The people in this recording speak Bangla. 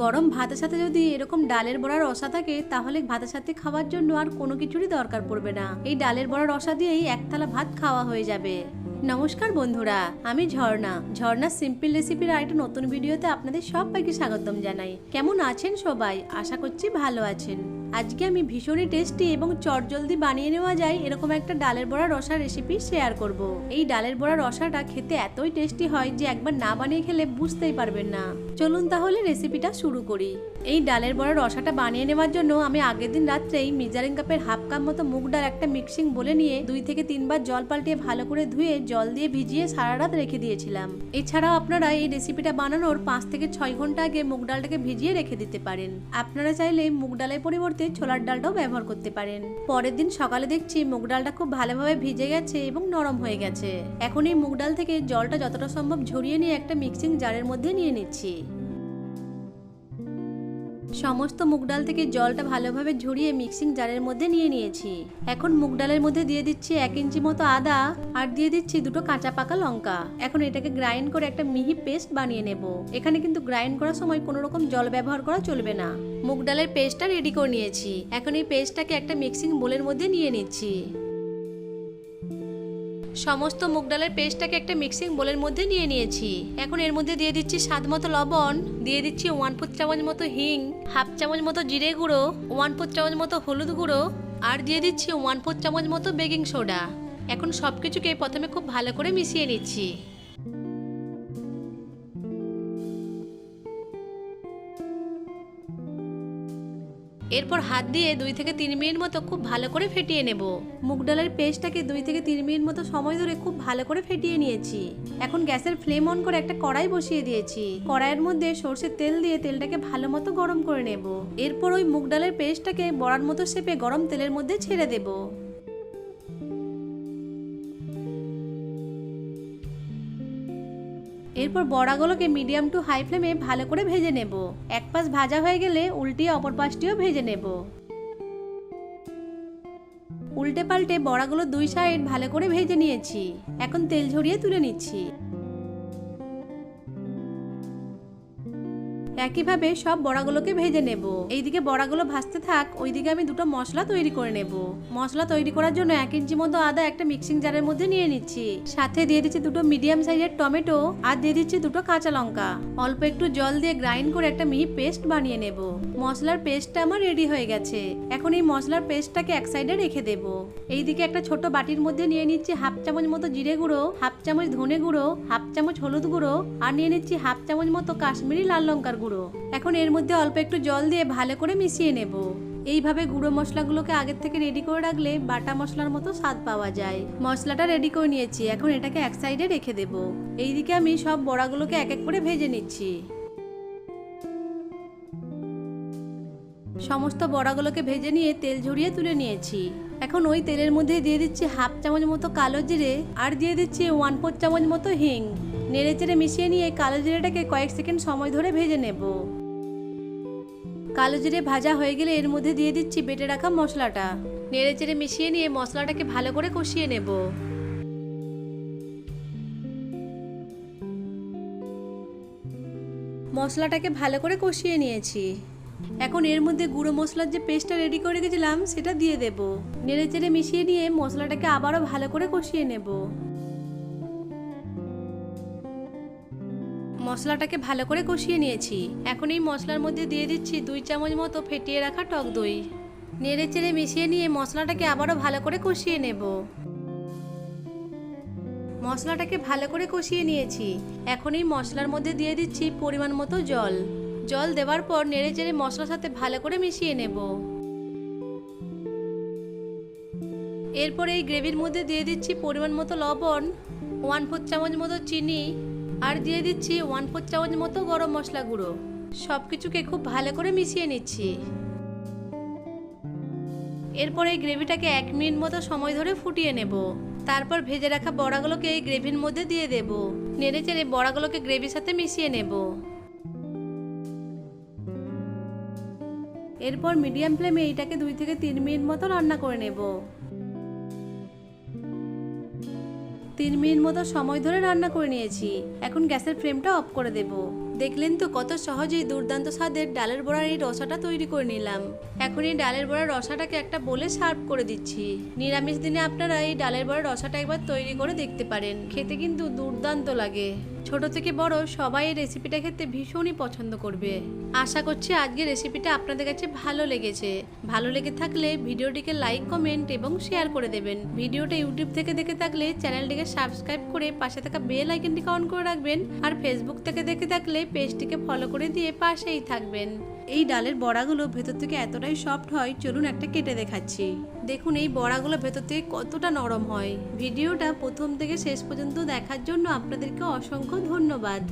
গরম ভাতের সাথে যদি এরকম ডালের বড়ার রসা থাকে তাহলে ভাতের সাথে খাওয়ার জন্য আর কোনো কিছুরই দরকার পড়বে না। এই ডালের বড়ার রসা দিয়েই এক থালা ভাত খাওয়া হয়ে যাবে। নমস্কার বন্ধুরা, আমি ঝর্ণা সিম্পল রেসিপির আরেকটা নতুন ভিডিওতে আপনাদের সবাইকে স্বাগতম জানাই। কেমন আছেন সবাই? আশা করছি ভালো আছেন। আজকে আমি ভীষণই টেস্টি এবং চটজলদি বানিয়ে নেওয়া যায় এরকম একটা ডালের বড়া রসার রেসিপি শেয়ার করব। এই ডালের বড়া রসাটা খেতে এতই টেস্টি হয় যে একবার না বানিয়ে খেলে বুঝতেই পারবেন না। চলুন তাহলে রেসিপিটা শুরু করি। এই ডালের বড়া রসাটা বানিয়ে নেওয়ার জন্য আমি আগের দিন রাত্রেই মেজারিং কাপের হাফ কাপ মতো মুগ ডাল একটা মিক্সিং বলে নিয়ে 2 থেকে 3 বার জল পাল্টিয়ে ভালো করে ধুয়ে জল দিয়ে ভিজিয়ে সারা রাত রেখে দিয়েছিলাম। এছাড়াও আপনারা এই রেসিপিটা বানানোর 5 থেকে 6 ঘন্টা আগে মুগ ডালটাকে ভিজিয়ে রেখে দিতে পারেন। আপনারা চাইলে মুগ ডালের পরিবর্তে ছোলার ডালটাও ব্যবহার করতে পারেন। পরের দিন সকালে দেখছি মুগ ডালটা খুব ভালোভাবে ভিজে গেছে এবং নরম হয়ে গেছে। এখন এই মুগ ডাল থেকে জলটা যতটা সম্ভব ঝরিয়ে নিয়ে একটা মিক্সিং জারের মধ্যে নিয়ে নিচ্ছি। সমস্ত মুগ ডাল থেকে জলটা ভালোভাবে ঝরিয়ে মিক্সিং জারের মধ্যে নিয়ে নিয়েছি। এখন মুগ ডালের মধ্যে দিয়ে দিচ্ছি 1 ইঞ্চি মতো আদা আর দিয়ে দিচ্ছি 2টো কাঁচা পাকা লঙ্কা। এখন এটাকে গ্রাইন্ড করে একটা মিহি পেস্ট বানিয়ে নেব। এখানে কিন্তু গ্রাইন্ড করার সময় কোনো রকম জল ব্যবহার করা চলবে না। মুগ ডালের পেস্টটা রেডি করে নিয়েছি। এখন এই পেস্টটাকে একটা মিক্সিং বোলের মধ্যে নিয়ে নিচ্ছি। সমস্ত মুগ ডালের পেস্টটাকে একটা মিক্সিং বোলের মধ্যে নিয়ে নিয়েছি। এখন এর মধ্যে দিয়ে দিচ্ছি স্বাদ মতো লবণ, দিয়ে দিচ্ছি 1/4 চামচ মতো হিং, হাফ চামচ মতো জিরে গুঁড়ো, 1/4 চামচ মতো হলুদ গুঁড়ো আর দিয়ে দিচ্ছি 1/4 চামচ মতো বেকিং সোডা। এখন সবকিছুকে প্রথমে খুব ভালো করে মিশিয়ে নিচ্ছি। এরপর হাত দিয়ে 2 থেকে 3 মিনিট মতো খুব ভালো করে ফেটিয়ে নেব। মুগ ডালের পেস্টটাকে 2 থেকে 3 মিনিট মতো সময় ধরে খুব ভালো করে ফেটিয়ে নিয়েছি। এখন গ্যাসের ফ্লেম অন করে একটা কড়াই বসিয়ে দিয়েছি। কড়াইয়ের মধ্যে সরষের তেল দিয়ে তেলটাকে ভালো মতো গরম করে নেব। এরপর ওই মুগ ডালের পেস্টটাকে বড়ার মতো শেপে গরম তেলের মধ্যে ছেড়ে দেব। এরপর বড়াগুলোকে মিডিয়াম টু হাই ফ্লেমে ভালো করে ভেজে নেব। এক পাশ ভাজা হয়ে গেলে উল্টিয়ে অপর পাশটিও ভেজে নেব। উল্টে পাল্টে বড়াগুলো 2 সাইড ভালো করে ভেজে নিয়েছি। এখন তেল ঝরিয়ে তুলে নিচ্ছি। একইভাবে সব বড়াগুলোকে ভেজে নেব। এইদিকে বড়াগুলো ভাজতে থাক, ওইদিকে আমি 2টো মশলা তৈরি করে নেব। মশলা তৈরি করার জন্য 1 ইঞ্চি মতো আদা একটা মিক্সিং জারের মধ্যে নিয়ে নিচ্ছি। সাথে দিয়ে দিচ্ছি 2টো মিডিয়াম সাইজের টমেটো আর দিয়ে দিচ্ছি 2টো কাঁচা লঙ্কা। অল্প একটু জল দিয়ে গ্রাইন্ড করে একটা মিহি পেস্ট বানিয়ে নেব। মশলার পেস্টটা আমার রেডি হয়ে গেছে। এখন এই মশলার পেস্টটাকে এক সাইডে রেখে দেব। এইদিকে একটা ছোট বাটির মধ্যে নিয়ে নিচ্ছি হাফ চামচ মতো জিরে গুঁড়ো, হাফ চামচ ধনে গুঁড়ো, হাফ চামচ হলুদ গুঁড়ো আর নিয়ে নিচ্ছি হাফ চামচ মতো কাশ্মীরি লাল লঙ্কার গুঁড়ো। এখন এর মধ্যে অল্প একটু জল দিয়ে ভালো করে মিশিয়ে নেব। এইভাবে গুঁড়ো মশলাগুলোকে আগের থেকে রেডি করে রাখলে বাটা মশলার মতো স্বাদ পাওয়া যায়। মশলাটা রেডি করে নিয়েছি। এখন এটাকে এক সাইডে রেখে দেব। এইদিকে আমি সব বড়াগুলোকে এক এক করে ভেজে নিচ্ছি। সমস্ত বড়াগুলোকে ভেজে নিয়ে তেল ঝরিয়ে তুলে নিয়েছি। এখন ওই তেলের মধ্যে দিয়ে দিচ্ছি হাফ চামচ মতো কালো জিরে আর দিয়ে দিচ্ছি 1/4 চামচ মতো হিং। নেড়েচেড়ে মিশিয়ে নিয়ে কালো জিরেটাকে কয়েক সেকেন্ড সময় ধরে ভেজে নেব। কালো জিরে ভাজা হয়ে গেলে এর মধ্যে দিয়ে দিচ্ছি বেটে রাখা মশলাটা। নেড়েচেড়ে মিশিয়ে নিয়ে মশলাটাকে ভালো করে কষিয়ে নেব। মশলাটাকে ভালো করে কষিয়ে নিয়েছি। এখন এর মধ্যে গুঁড়ো মশলার যে পেস্টটা রেডি করে রেখেছিলাম সেটা দিয়ে দেব। নেড়েচেড়ে মিশিয়ে নিয়ে মশলাটাকে আবারও ভালো করে কষিয়ে নেব। মশলাটাকে ভালো করে কষিয়ে নিয়েছি। এখন এই মশলার মধ্যে দিয়ে দিচ্ছি 2 চামচ মতো ফেটিয়ে রাখা টক দই। নেড়েচেড়ে মিশিয়ে নিয়ে মশলাটাকে আবারও ভালো করে কষিয়ে নেব। মশলাটাকে ভালো করে কষিয়ে নিয়েছি। এখন এই মশলার মধ্যে দিয়ে দিচ্ছি পরিমাণ মতো জল। জল দেওয়ার পর নেড়েচেড়ে মশলার সাথে ভালো করে মিশিয়ে নেব। এরপর এই গ্রেভির মধ্যে দিয়ে দিচ্ছি পরিমাণ মতো লবণ, 1/4 চামচ মতো চিনি আর দিয়ে দিচ্ছি 1/4 চামচ মতো গরম মশলা গুঁড়ো। সবকিছুকে খুব ভালো করে মিশিয়ে নিচ্ছি। এরপর এই গ্রেভিটাকে 1 মিনিট মতো সময় ধরে ফুটিয়ে নেব। তারপর ভেজে রাখা বড়াগুলোকে এই গ্রেভির মধ্যে দিয়ে দেব। নেড়েচেড়ে বড়াগুলোকে গ্রেভির সাথে মিশিয়ে নেব। এরপর মিডিয়াম ফ্লেমে এটাকে 2 থেকে 3 মিনিট মতো রান্না করে নেব। 3 মিনিট মতো সময় ধরে রান্না করে নিয়েছি। এখন গ্যাসের ফ্লেমটা অফ করে দেব। দেখলেন তো কত সহজেই দুর্দান্ত স্বাদের ডালের বড়ার এই রসাটা তৈরি করে নিলাম। এখন এই ডালের বড়ার রসাটাকে একটা বলে সার্ভ করে দিচ্ছি। নিরামিষ দিনে আপনারা এই ডালের বড়ার রসাটা একবার তৈরি করে দেখতে পারেন, খেতে কিন্তু দুর্দান্ত লাগে। ছোট থেকে বড় সবাই এই রেসিপিটা খেতে ভীষণই পছন্দ করবে। আশা করছি আজকের রেসিপিটা আপনাদের কাছে ভালো লেগেছে। ভালো লেগে থাকলে ভিডিওটিকে লাইক, কমেন্ট এবং শেয়ার করে দেবেন। ভিডিওটা ইউটিউব থেকে দেখে থাকলে চ্যানেলটিকে সাবস্ক্রাইব করে পাশে থাকা বেল আইকনটিকে অন করে রাখবেন। আর ফেসবুক থেকে দেখে থাকলে পেজটিকে ফলো করে দিয়ে পাশেই থাকবেন। এই ডালের বড়াগুলো ভেতর থেকে এতটাই সফট হয়, চলুন একটা কেটে দেখাচ্ছি। দেখুন এই বড়াগুলো ভেতর থেকে কতটা নরম হয়। ভিডিওটা প্রথম থেকে শেষ পর্যন্ত দেখার জন্য আপনাদেরকে অসংখ্য ধন্যবাদ।